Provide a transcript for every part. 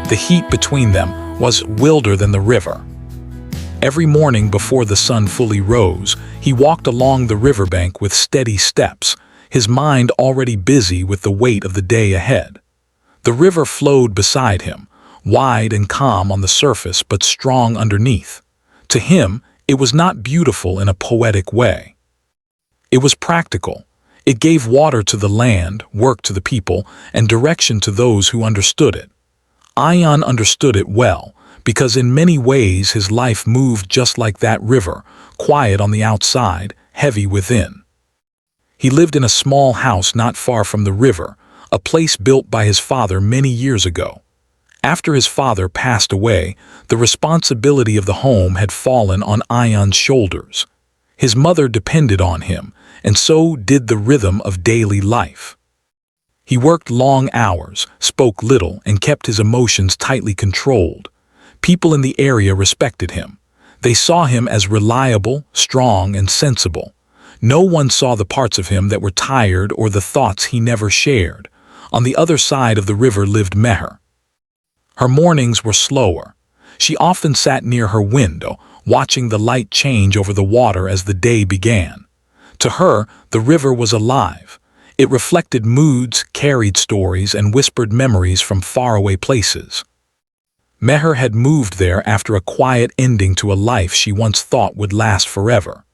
The heat between them was wilder than the river. Every morning before the sun fully rose, he walked along the riverbank with steady steps, his mind already busy with the weight of the day ahead. The river flowed beside him, wide and calm on the surface but strong underneath. To him, it was not beautiful in a poetic way. It was practical. It gave water to the land, work to the people, and direction to those who understood it. Ion understood it well, because in many ways his life moved just like that river, quiet on the outside, heavy within. He lived in a small house not far from the river, a place built by his father many years ago. After his father passed away, the responsibility of the home had fallen on Ion's shoulders. His mother depended on him, and so did the rhythm of daily life. He worked long hours, spoke little, and kept his emotions tightly controlled. People in the area respected him. They saw him as reliable, strong, and sensible. No one saw the parts of him that were tired or the thoughts he never shared. On the other side of the river lived Meher. Her mornings were slower. She often sat near her window, watching the light change over the water as the day began. To her, the river was alive. It reflected moods, carried stories, and whispered memories from faraway places. Meher had moved there after a quiet ending to a life she once thought would last forever.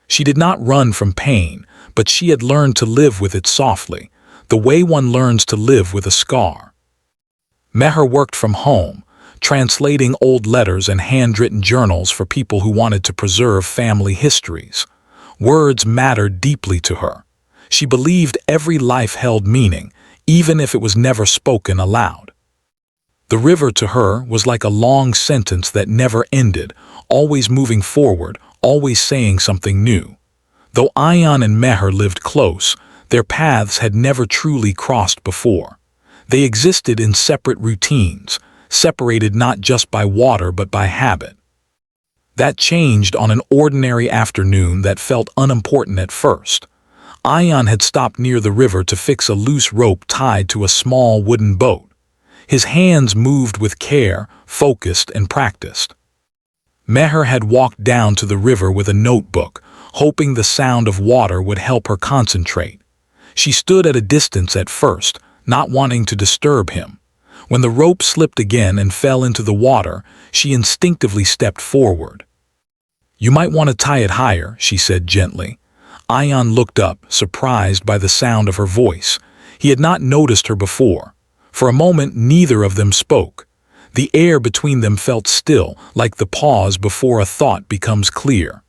She did not run from pain, but she had learned to live with it softly, the way one learns to live with a scar. Meher worked from home, translating old letters and handwritten journals for people who wanted to preserve family histories. Words mattered deeply to her. She believed every life held meaning, even if it was never spoken aloud. The river to her was like a long sentence that never ended, always moving forward, always saying something new. Though Ion and Meher lived close, their paths had never truly crossed before. They existed in separate routines, separated not just by water but by habit. That changed on an ordinary afternoon that felt unimportant at first. Ion had stopped near the river to fix a loose rope tied to a small wooden boat. His hands moved with care, focused and practiced. Meher had walked down to the river with a notebook, hoping the sound of water would help her concentrate. She stood at a distance at first, not wanting to disturb him. When the rope slipped again and fell into the water, she instinctively stepped forward. "You might want to tie it higher," she said gently. Ion looked up, surprised by the sound of her voice. He had not noticed her before. For a moment, neither of them spoke. The air between them felt still, like the pause before a thought becomes clear.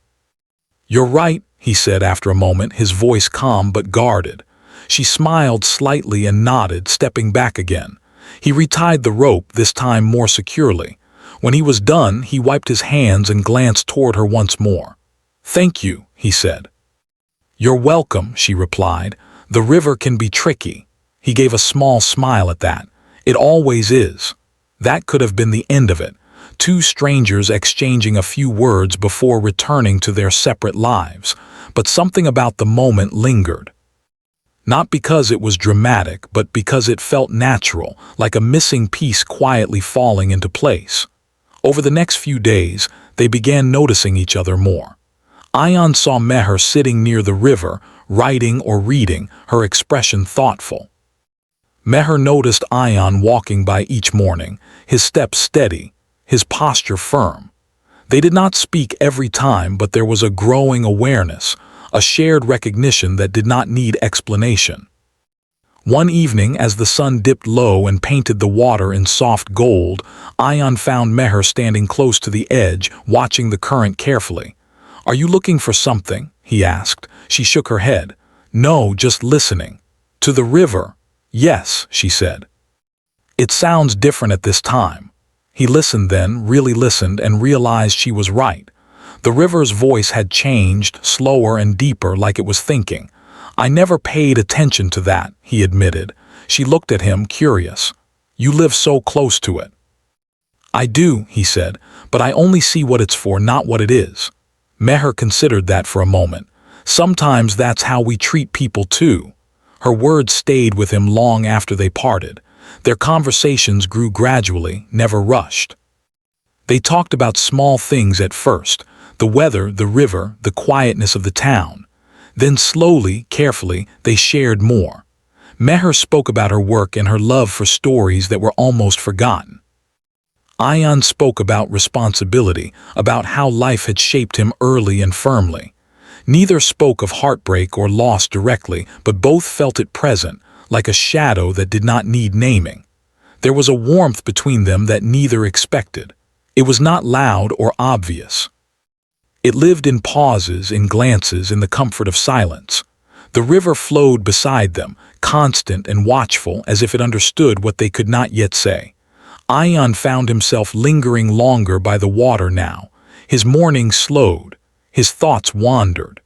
"You're right," he said after a moment, his voice calm but guarded. She smiled slightly and nodded, stepping back again. He retied the rope, this time more securely. When he was done, he wiped his hands and glanced toward her once more. "Thank you," he said. "You're welcome," she replied. "The river can be tricky." He gave a small smile at that. "It always is." That could have been the end of it. Two strangers exchanging a few words before returning to their separate lives. But something about the moment lingered. Not because it was dramatic, but because it felt natural, like a missing piece quietly falling into place. Over the next few days, they began noticing each other more. Ion saw Meher sitting near the river, writing or reading, her expression thoughtful. Meher noticed Ion walking by each morning, his steps steady, his posture firm. They did not speak every time, but there was a growing awareness, a shared recognition that did not need explanation. One evening, as the sun dipped low and painted the water in soft gold, Ion found Meher standing close to the edge, watching the current carefully. "Are you looking for something?" he asked. She shook her head. "No, just listening." "To the river?" "Yes," she said. "It sounds different at this time." He listened then, really listened, and realized she was right. The river's voice had changed, slower and deeper, like it was thinking. "I never paid attention to that," he admitted. She looked at him, curious. "You live so close to it." "I do," he said, "but I only see what it's for, not what it is." Meher considered that for a moment. "Sometimes that's how we treat people too." Her words stayed with him long after they parted. Their conversations grew gradually, never rushed. They talked about small things at first, the weather, the river, the quietness of the town. Then slowly, carefully, they shared more. Meher spoke about her work and her love for stories that were almost forgotten. Ayan spoke about responsibility, about how life had shaped him early and firmly. Neither spoke of heartbreak or loss directly, but both felt it present, like a shadow that did not need naming. There was a warmth between them that neither expected. It was not loud or obvious. It lived in pauses, in glances, in the comfort of silence. The river flowed beside them, constant and watchful, as if it understood what they could not yet say. Ayan found himself lingering longer by the water now. His morning slowed. His thoughts wandered.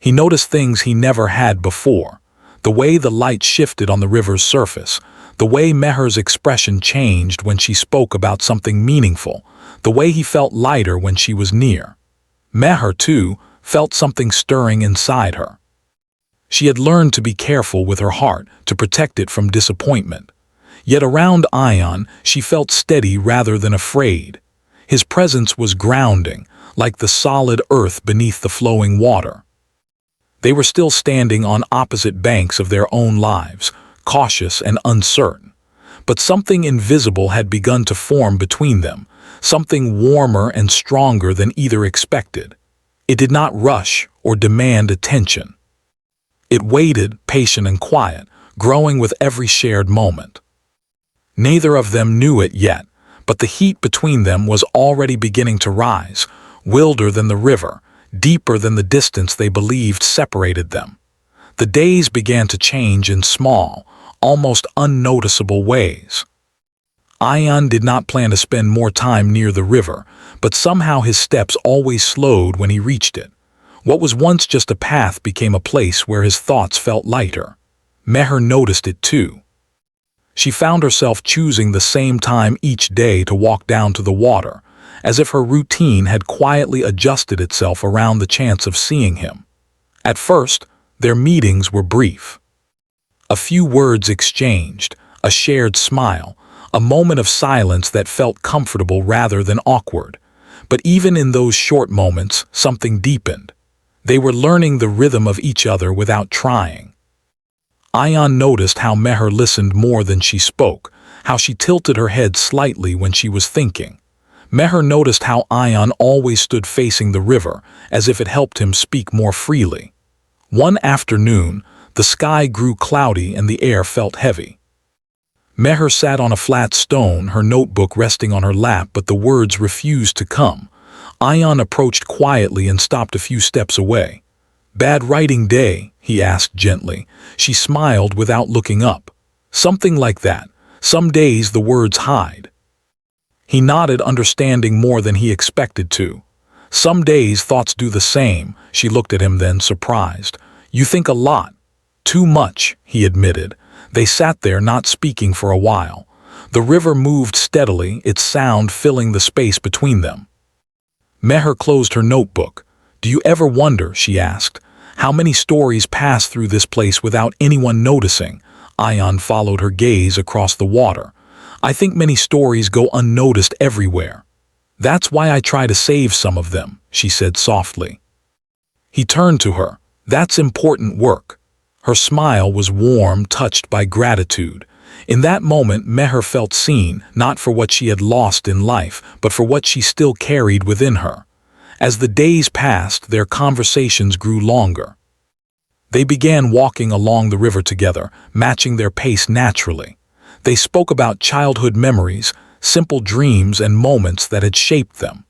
He noticed things he never had before. The way the light shifted on the river's surface, the way Meher's expression changed when she spoke about something meaningful, the way he felt lighter when she was near. Meher, too, felt something stirring inside her. She had learned to be careful with her heart, to protect it from disappointment. Yet around Ayan, she felt steady rather than afraid. His presence was grounding, like the solid earth beneath the flowing water. They were still standing on opposite banks of their own lives, cautious and uncertain. But something invisible had begun to form between them, something warmer and stronger than either expected. It did not rush or demand attention. It waited, patient and quiet, growing with every shared moment. Neither of them knew it yet, but the heat between them was already beginning to rise, wilder than the river, deeper than the distance they believed separated them. The days began to change in small, almost unnoticeable ways. Ayan did not plan to spend more time near the river, but somehow his steps always slowed when he reached it. What was once just a path became a place where his thoughts felt lighter. Meher noticed it too. She found herself choosing the same time each day to walk down to the water, as if her routine had quietly adjusted itself around the chance of seeing him. At first, their meetings were brief. A few words exchanged, a shared smile, a moment of silence that felt comfortable rather than awkward. But even in those short moments, something deepened. They were learning the rhythm of each other without trying. Ayan noticed how Meher listened more than she spoke, how she tilted her head slightly when she was thinking. Meher noticed how Ayan always stood facing the river, as if it helped him speak more freely. One afternoon, the sky grew cloudy and the air felt heavy. Meher sat on a flat stone, her notebook resting on her lap, but the words refused to come. Ayan approached quietly and stopped a few steps away. "Bad writing day?" he asked gently. She smiled without looking up. "Something like that. Some days the words hide." He nodded, understanding more than he expected to. "Some days thoughts do the same." She looked at him then, surprised. "You think a lot." "Too much," he admitted. They sat there, not speaking for a while. The river moved steadily, its sound filling the space between them. Meher closed her notebook. "Do you ever wonder," she asked, "how many stories pass through this place without anyone noticing?" Ayan followed her gaze across the water. "I think many stories go unnoticed everywhere. That's why I try to save some of them," she said softly. He turned to her. "That's important work." Her smile was warm, touched by gratitude. In that moment, Meher felt seen, not for what she had lost in life, but for what she still carried within her. As the days passed, their conversations grew longer. They began walking along the river together, matching their pace naturally. They spoke about childhood memories, simple dreams and moments that had shaped them.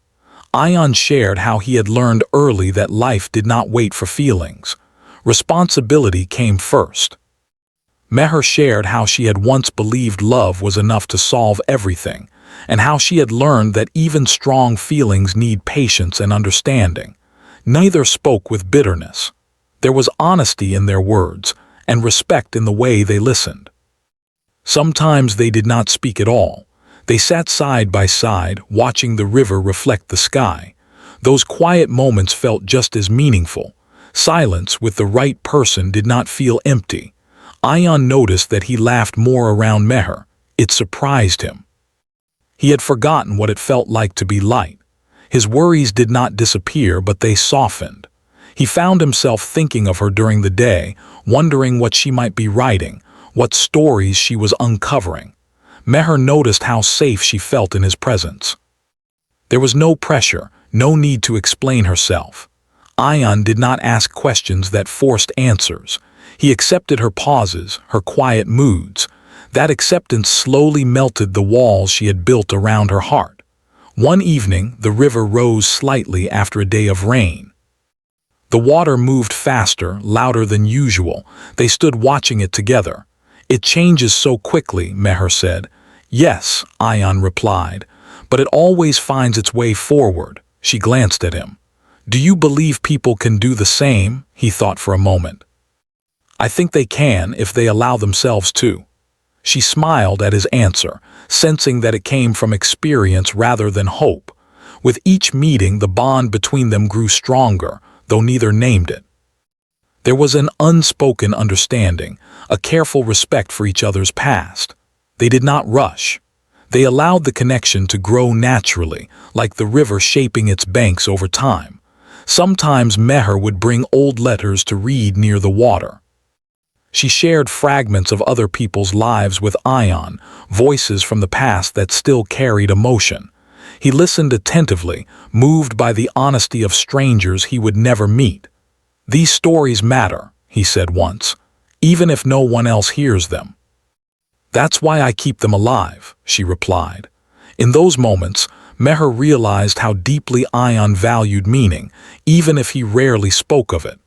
Ayan shared how he had learned early that life did not wait for feelings. Responsibility came first. Meher shared how she had once believed love was enough to solve everything, and how she had learned that even strong feelings need patience and understanding. Neither spoke with bitterness. There was honesty in their words, and respect in the way they listened. Sometimes they did not speak at all. They sat side by side, watching the river reflect the sky. Those quiet moments felt just as meaningful. Silence with the right person did not feel empty. Ayan noticed that he laughed more around Meher. It surprised him. He had forgotten what it felt like to be light. His worries did not disappear, but they softened. He found himself thinking of her during the day, wondering what she might be writing, what stories she was uncovering. Meher noticed how safe she felt in his presence. There was no pressure, no need to explain herself. Ayan did not ask questions that forced answers. He accepted her pauses, her quiet moods. That acceptance slowly melted the walls she had built around her heart. One evening, the river rose slightly after a day of rain. The water moved faster, louder than usual. They stood watching it together. "It changes so quickly," Meher said. "Yes," Ayan replied, "but it always finds its way forward." She glanced at him. "Do you believe people can do the same?" He thought for a moment. "I think they can if they allow themselves to." She smiled at his answer, sensing that it came from experience rather than hope. With each meeting, the bond between them grew stronger, though neither named it. There was an unspoken understanding, a careful respect for each other's past. They did not rush. They allowed the connection to grow naturally, like the river shaping its banks over time. Sometimes Meher would bring old letters to read near the water. She shared fragments of other people's lives with Ayan, voices from the past that still carried emotion. He listened attentively, moved by the honesty of strangers he would never meet. "These stories matter," he said once, "even if no one else hears them." "That's why I keep them alive," she replied. In those moments, Meher realized how deeply Ayan valued meaning, even if he rarely spoke of it.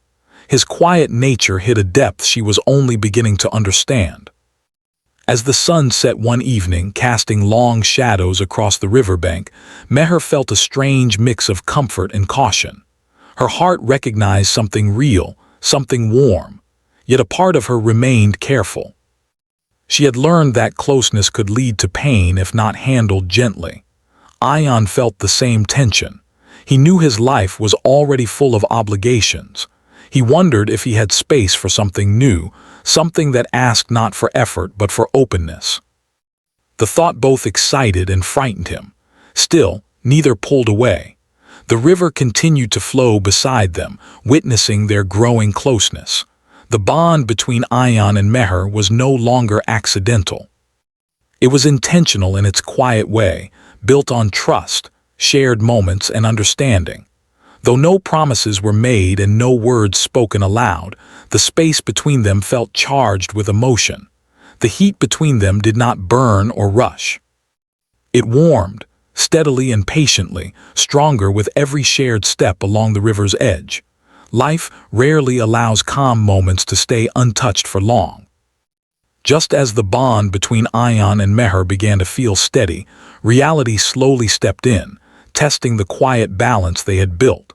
His quiet nature hid a depth she was only beginning to understand. As the sun set one evening, casting long shadows across the riverbank, Meher felt a strange mix of comfort and caution. Her heart recognized something real, something warm, yet a part of her remained careful. She had learned that closeness could lead to pain if not handled gently. Ayan felt the same tension. He knew his life was already full of obligations. He wondered if he had space for something new, something that asked not for effort but for openness. The thought both excited and frightened him. Still, neither pulled away. The river continued to flow beside them, witnessing their growing closeness. The bond between Ayan and Meher was no longer accidental. It was intentional in its quiet way, built on trust, shared moments, and understanding. Though no promises were made and no words spoken aloud, the space between them felt charged with emotion. The heat between them did not burn or rush. It warmed, steadily and patiently, stronger with every shared step along the river's edge. Life rarely allows calm moments to stay untouched for long. Just as the bond between Ayan and Meher began to feel steady, reality slowly stepped in, testing the quiet balance they had built.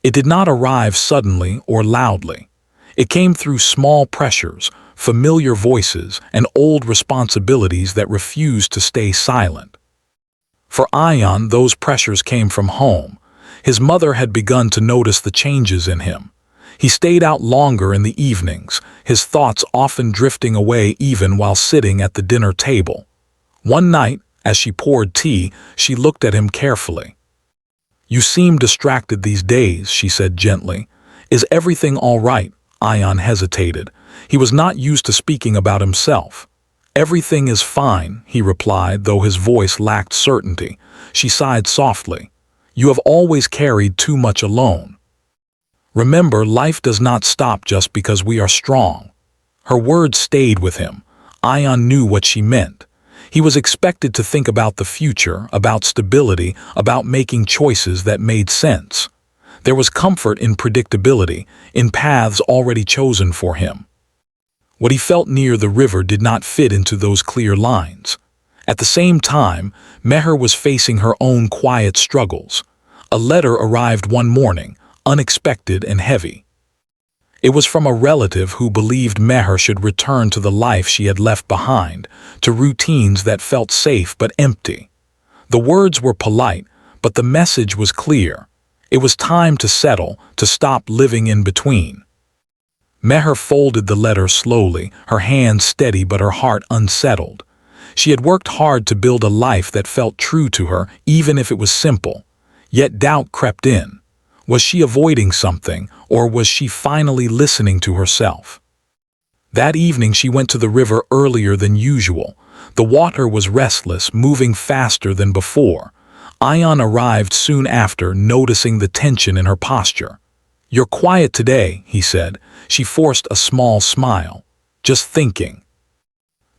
It did not arrive suddenly or loudly. It came through small pressures, familiar voices, and old responsibilities that refused to stay silent. For Ayan, those pressures came from home. His mother had begun to notice the changes in him. He stayed out longer in the evenings, his thoughts often drifting away even while sitting at the dinner table. One night, as she poured tea, she looked at him carefully. "You seem distracted these days," she said gently. "Is everything all right?" Ayan hesitated. He was not used to speaking about himself. "Everything is fine," he replied, though his voice lacked certainty. She sighed softly. "You have always carried too much alone. Remember, life does not stop just because we are strong." Her words stayed with him. Ayan knew what she meant. He was expected to think about the future, about stability, about making choices that made sense. There was comfort in predictability, in paths already chosen for him. What he felt near the river did not fit into those clear lines. At the same time, Meher was facing her own quiet struggles. A letter arrived one morning, unexpected and heavy. It was from a relative who believed Meher should return to the life she had left behind, to routines that felt safe but empty. The words were polite, but the message was clear. It was time to settle, to stop living in between. Meher folded the letter slowly, her hand steady but her heart unsettled. She had worked hard to build a life that felt true to her, even if it was simple. Yet doubt crept in. Was she avoiding something, or was she finally listening to herself? That evening she went to the river earlier than usual. The water was restless, moving faster than before. Ayan arrived soon after, noticing the tension in her posture. "You're quiet today," he said. She forced a small smile. "Just thinking."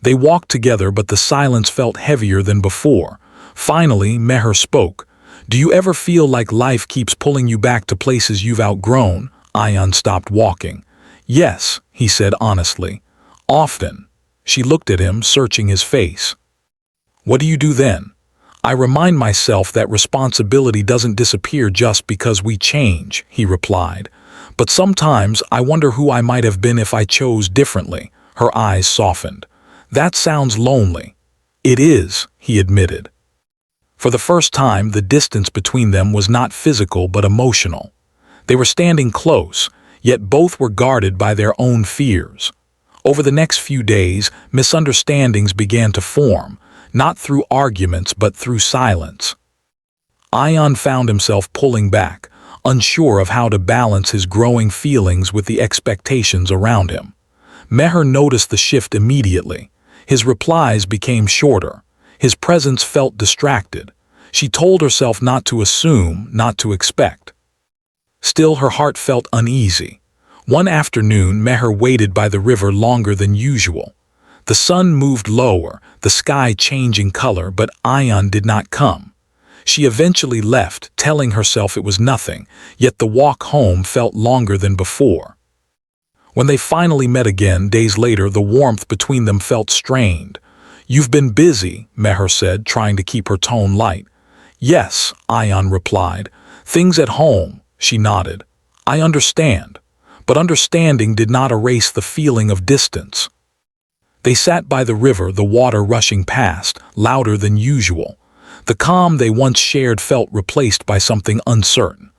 They walked together, but the silence felt heavier than before. Finally, Meher spoke. "Do you ever feel like life keeps pulling you back to places you've outgrown?" Ayan stopped walking. "Yes," he said honestly. "Often." She looked at him, searching his face. "What do you do then?" "I remind myself that responsibility doesn't disappear just because we change," he replied. "But sometimes I wonder who I might have been if I chose differently." Her eyes softened. "That sounds lonely." "It is," he admitted. For the first time, the distance between them was not physical but emotional. They were standing close, yet both were guarded by their own fears. Over the next few days, misunderstandings began to form, not through arguments but through silence. Ayan found himself pulling back, unsure of how to balance his growing feelings with the expectations around him. Meher noticed the shift immediately. His replies became shorter. His presence felt distracted. She told herself not to assume, not to expect. Still, her heart felt uneasy. One afternoon, Meher waited by the river longer than usual. The sun moved lower, the sky changing color, but Ayan did not come. She eventually left, telling herself it was nothing, yet the walk home felt longer than before. When they finally met again, days later, the warmth between them felt strained. "You've been busy," Meher said, trying to keep her tone light. "Yes," Ayan replied. "Things at home," she nodded. "I understand." But understanding did not erase the feeling of distance. They sat by the river, the water rushing past, louder than usual. The calm they once shared felt replaced by something uncertain.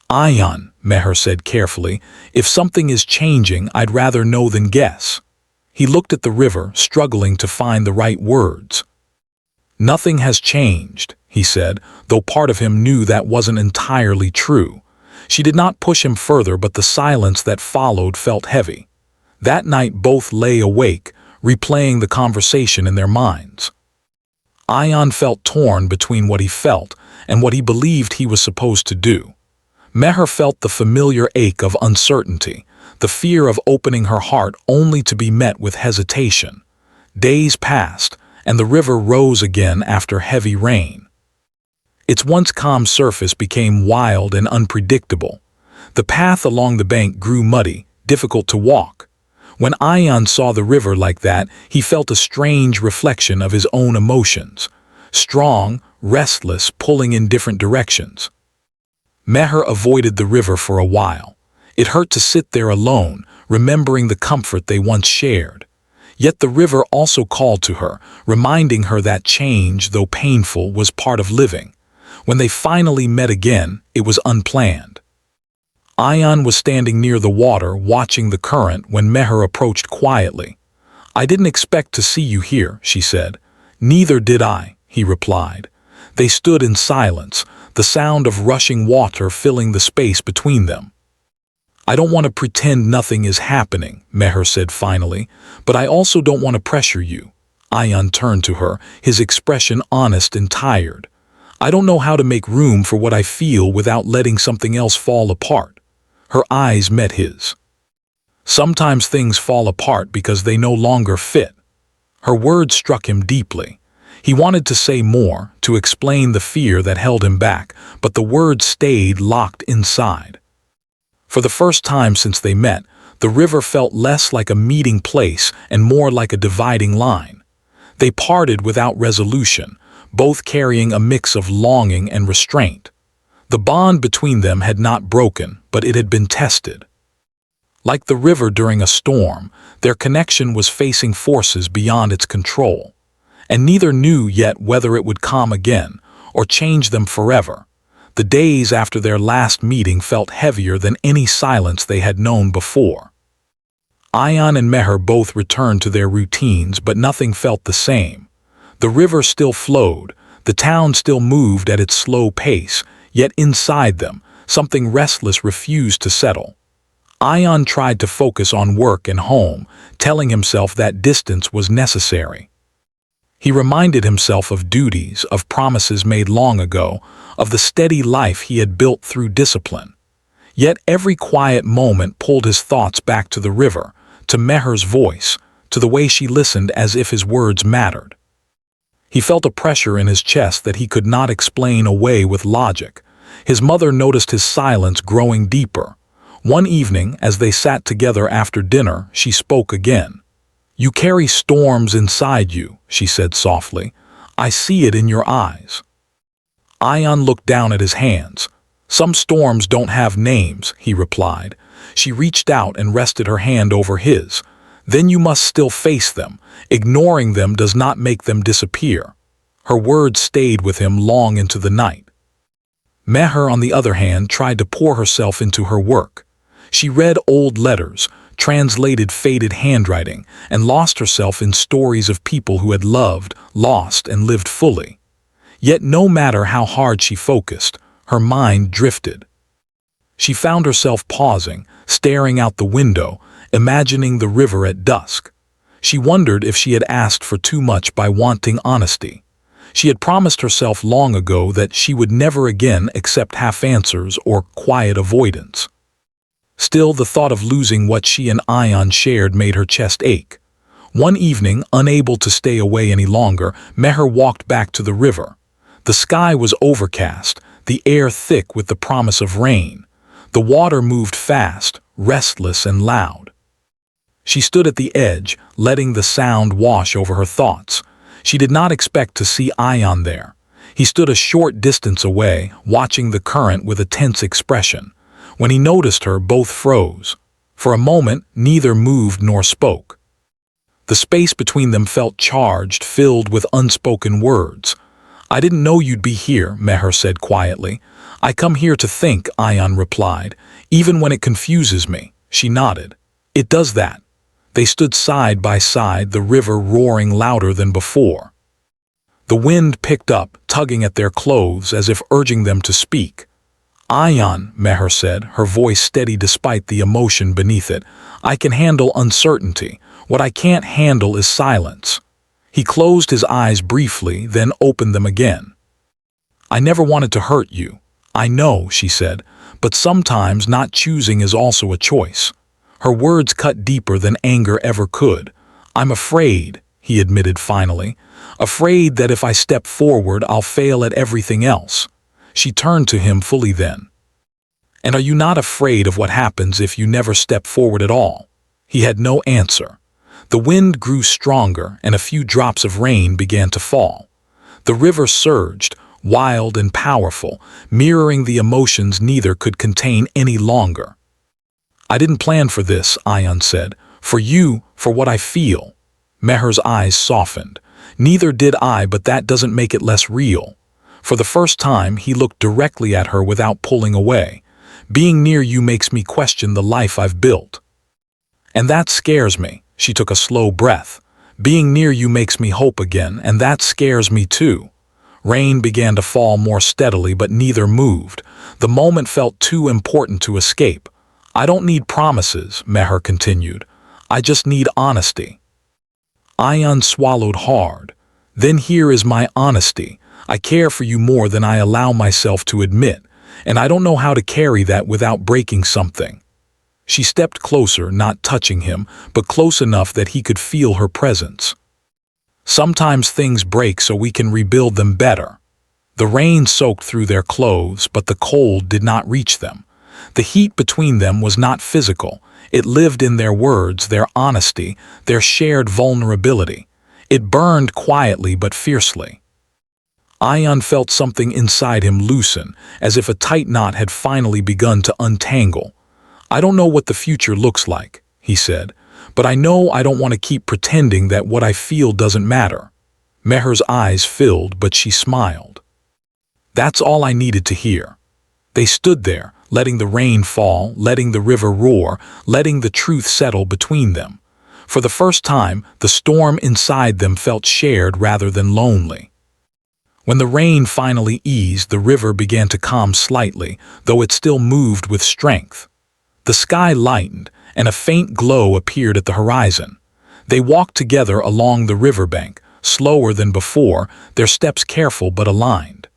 "Ayan," Meher said carefully, "if something is changing, I'd rather know than guess." He looked at the river, struggling to find the right words. "Nothing has changed," he said, though part of him knew that wasn't entirely true. She did not push him further, but the silence that followed felt heavy. That night both lay awake, replaying the conversation in their minds. Ayan felt torn between what he felt and what he believed he was supposed to do. Meher felt the familiar ache of uncertainty, the fear of opening her heart only to be met with hesitation. Days passed, and the river rose again after heavy rain. Its once calm surface became wild and unpredictable. The path along the bank grew muddy, difficult to walk. When Ayan saw the river like that, he felt a strange reflection of his own emotions. Strong, restless, pulling in different directions. Meher avoided the river for a while. It hurt to sit there alone, remembering the comfort they once shared. Yet the river also called to her, reminding her that change, though painful, was part of living. When they finally met again, it was unplanned. Ayan was standing near the water, watching the current, when Meher approached quietly. "I didn't expect to see you here," she said. "Neither did I," he replied. They stood in silence, the sound of rushing water filling the space between them. "I don't want to pretend nothing is happening," Meher said finally, "but I also don't want to pressure you." Ayan turned to her, his expression honest and tired. "I don't know how to make room for what I feel without letting something else fall apart." Her eyes met his. "Sometimes things fall apart because they no longer fit." Her words struck him deeply. He wanted to say more, to explain the fear that held him back, but the words stayed locked inside. For the first time since they met, the river felt less like a meeting place and more like a dividing line. They parted without resolution, both carrying a mix of longing and restraint. The bond between them had not broken, but it had been tested. Like the river during a storm, their connection was facing forces beyond its control. And neither knew yet whether it would calm again or change them forever. The days after their last meeting felt heavier than any silence they had known before. Ayan and Meher both returned to their routines, but nothing felt the same. The river still flowed, the town still moved at its slow pace, yet inside them, something restless refused to settle. Ayan tried to focus on work and home, telling himself that distance was necessary. He reminded himself of duties, of promises made long ago, of the steady life he had built through discipline. Yet every quiet moment pulled his thoughts back to the river, to Meher's voice, to the way she listened as if his words mattered. He felt a pressure in his chest that he could not explain away with logic. His mother noticed his silence growing deeper. One evening, as they sat together after dinner, she spoke again. "You carry storms inside you," she said softly. "I see it in your eyes." Ayan looked down at his hands. "Some storms don't have names," he replied. She reached out and rested her hand over his. "Then you must still face them. Ignoring them does not make them disappear." Her words stayed with him long into the night. Meher, on the other hand, tried to pour herself into her work. She read old letters, translated faded handwriting, and lost herself in stories of people who had loved, lost, and lived fully. Yet no matter how hard she focused, her mind drifted. She found herself pausing, staring out the window, imagining the river at dusk. She wondered if she had asked for too much by wanting honesty. She had promised herself long ago that she would never again accept half answers or quiet avoidance. Still, the thought of losing what she and Ayan shared made her chest ache. One evening, unable to stay away any longer, Meher walked back to the river. The sky was overcast, the air thick with the promise of rain. The water moved fast, restless and loud. She stood at the edge, letting the sound wash over her thoughts. She did not expect to see Ayan there. He stood a short distance away, watching the current with a tense expression. When he noticed her, both froze. For a moment, neither moved nor spoke. The space between them felt charged, filled with unspoken words. "I didn't know you'd be here," Meher said quietly. "I come here to think," Ayan replied. "Even when it confuses me." She nodded. "It does that." They stood side by side, the river roaring louder than before. The wind picked up, tugging at their clothes as if urging them to speak. "Ayan," Meher said, her voice steady despite the emotion beneath it, "I can handle uncertainty. What I can't handle is silence." He closed his eyes briefly, then opened them again. "I never wanted to hurt you." "I know," she said, "but sometimes not choosing is also a choice." Her words cut deeper than anger ever could. "I'm afraid," he admitted finally, "afraid that if I step forward, I'll fail at everything else." She turned to him fully then. "And are you not afraid of what happens if you never step forward at all?" He had no answer. The wind grew stronger, and a few drops of rain began to fall. The river surged, wild and powerful, mirroring the emotions neither could contain any longer. "I didn't plan for this," Ayan said. "For you, for what I feel." Meher's eyes softened. "Neither did I, but that doesn't make it less real." For the first time, he looked directly at her without pulling away. "Being near you makes me question the life I've built." "And that scares me." She took a slow breath. "Being near you makes me hope again, and that scares me too." Rain began to fall more steadily, but neither moved. The moment felt too important to escape. "I don't need promises," Meher continued. "I just need honesty." Ayan swallowed hard. "Then here is my honesty. I care for you more than I allow myself to admit, and I don't know how to carry that without breaking something." She stepped closer, not touching him, but close enough that he could feel her presence. "Sometimes things break so we can rebuild them better." The rain soaked through their clothes, but the cold did not reach them. The heat between them was not physical. It lived in their words, their honesty, their shared vulnerability. It burned quietly but fiercely. Ayan felt something inside him loosen, as if a tight knot had finally begun to untangle. "I don't know what the future looks like," he said, "but I know I don't want to keep pretending that what I feel doesn't matter." Meher's eyes filled, but she smiled. "That's all I needed to hear." They stood there, letting the rain fall, letting the river roar, letting the truth settle between them. For the first time, the storm inside them felt shared rather than lonely. When the rain finally eased, the river began to calm slightly, though it still moved with strength. The sky lightened, and a faint glow appeared at the horizon. They walked together along the riverbank, slower than before, their steps careful but aligned.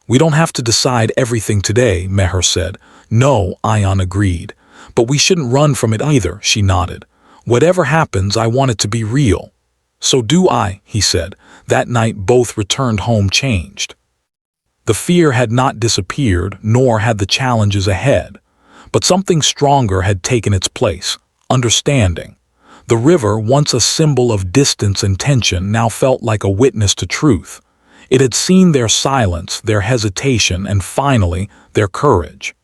"We don't have to decide everything today," Meher said. "No," Ayan agreed. "But we shouldn't run from it either," she nodded. "Whatever happens, I want it to be real." "So do I," he said. That night both returned home changed. The fear had not disappeared, nor had the challenges ahead. But something stronger had taken its place: understanding. The river, once a symbol of distance and tension, now felt like a witness to truth. It had seen their silence, their hesitation, and finally, their courage.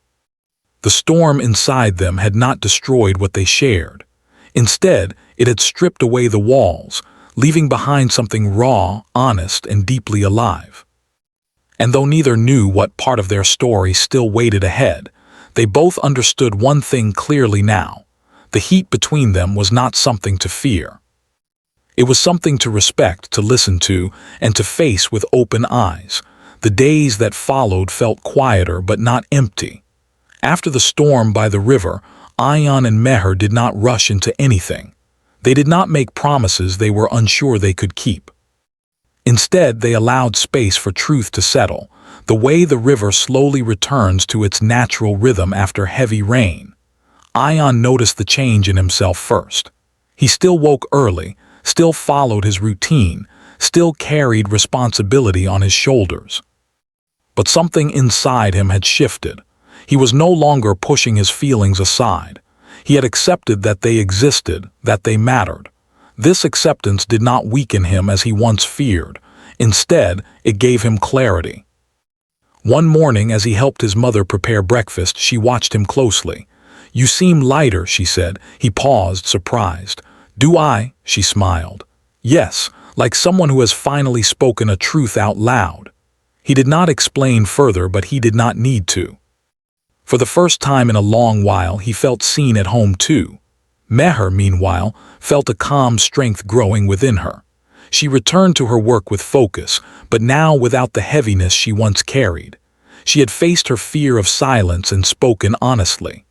The storm inside them had not destroyed what they shared. Instead, it had stripped away the walls, leaving behind something raw, honest, and deeply alive. And though neither knew what part of their story still waited ahead, they both understood one thing clearly now: the heat between them was not something to fear. It was something to respect, to listen to, and to face with open eyes. The days that followed felt quieter but not empty. After the storm by the river, Ayan and Meher did not rush into anything. They did not make promises they were unsure they could keep. Instead, they allowed space for truth to settle, the way the river slowly returns to its natural rhythm after heavy rain. Ayan noticed the change in himself first. He still woke early, still followed his routine, still carried responsibility on his shoulders. But something inside him had shifted. He was no longer pushing his feelings aside. He had accepted that they existed, that they mattered. This acceptance did not weaken him as he once feared. Instead, it gave him clarity. One morning, as he helped his mother prepare breakfast, she watched him closely. "You seem lighter," she said. He paused, surprised. "Do I?" she smiled. "Yes, like someone who has finally spoken a truth out loud." He did not explain further, but he did not need to. For the first time in a long while, he felt seen at home too. Meher, meanwhile, felt a calm strength growing within her. She returned to her work with focus, but now without the heaviness she once carried. She had faced her fear of silence and spoken honestly.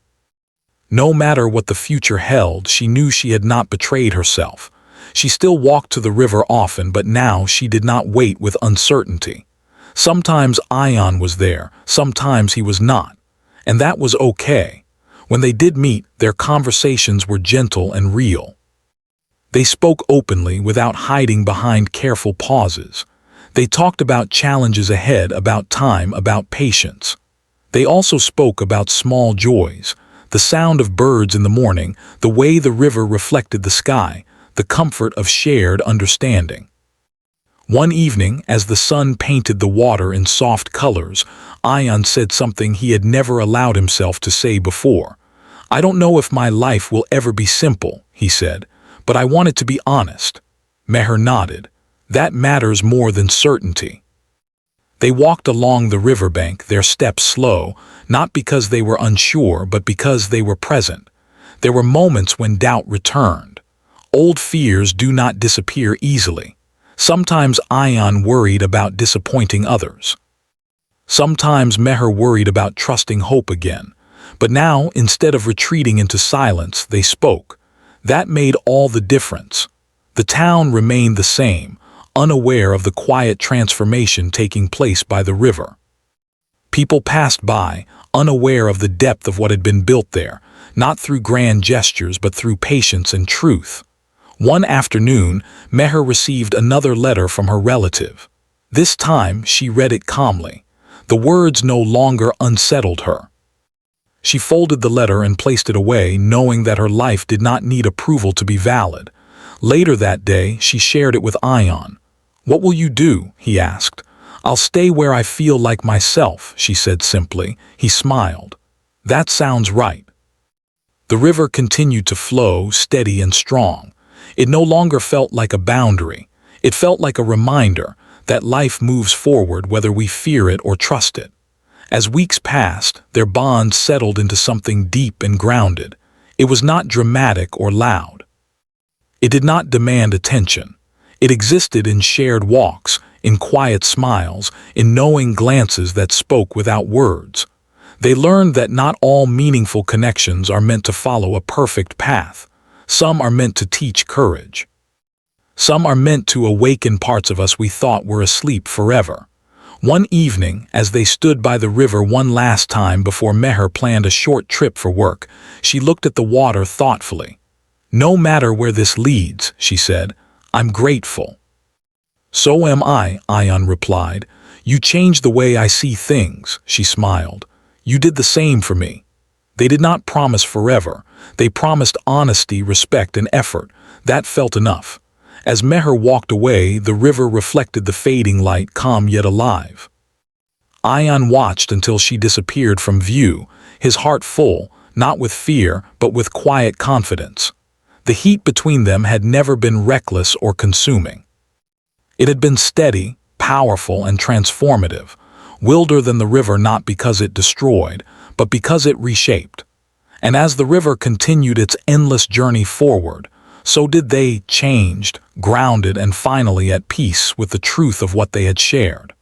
No matter what the future held, she knew she had not betrayed herself. She still walked to the river often, but now she did not wait with uncertainty. Sometimes Ayan was there, sometimes he was not. And that was okay. When they did meet, their conversations were gentle and real. They spoke openly without hiding behind careful pauses. They talked about challenges ahead, about time, about patience. They also spoke about small joys: the sound of birds in the morning, the way the river reflected the sky, the comfort of shared understanding. One evening, as the sun painted the water in soft colors, Ayan said something he had never allowed himself to say before. "I don't know if my life will ever be simple," he said, "but I want it to be honest." Meher nodded. "That matters more than certainty." They walked along the riverbank, their steps slow, not because they were unsure, but because they were present. There were moments when doubt returned. Old fears do not disappear easily. Sometimes Ayan worried about disappointing others. Sometimes Meher worried about trusting hope again. But now, instead of retreating into silence, they spoke. That made all the difference. The town remained the same, unaware of the quiet transformation taking place by the river. People passed by, unaware of the depth of what had been built there, not through grand gestures but through patience and truth. One afternoon, Meher received another letter from her relative. This time, she read it calmly. The words no longer unsettled her. She folded the letter and placed it away, knowing that her life did not need approval to be valid. Later that day, she shared it with Ayan. "What will you do?" he asked. "I'll stay where I feel like myself," she said simply. He smiled. "That sounds right." The river continued to flow, steady and strong. It no longer felt like a boundary. It felt like a reminder that life moves forward whether we fear it or trust it. As weeks passed, their bond settled into something deep and grounded. It was not dramatic or loud. It did not demand attention. It existed in shared walks, in quiet smiles, in knowing glances that spoke without words. They learned that not all meaningful connections are meant to follow a perfect path. Some are meant to teach courage. Some are meant to awaken parts of us we thought were asleep forever. One evening, as they stood by the river one last time before Meher planned a short trip for work, she looked at the water thoughtfully. "No matter where this leads," she said, "I'm grateful." "So am I," Ayan replied. "You changed the way I see things," she smiled. "You did the same for me." They did not promise forever. They promised honesty, respect, and effort. That felt enough. As Meher walked away, the river reflected the fading light, calm yet alive. Ayan watched until she disappeared from view, his heart full, not with fear, but with quiet confidence. The heat between them had never been reckless or consuming. It had been steady, powerful, and transformative, wilder than the river not because it destroyed, but because it reshaped. And as the river continued its endless journey forward, so did they, changed, grounded, and finally at peace with the truth of what they had shared.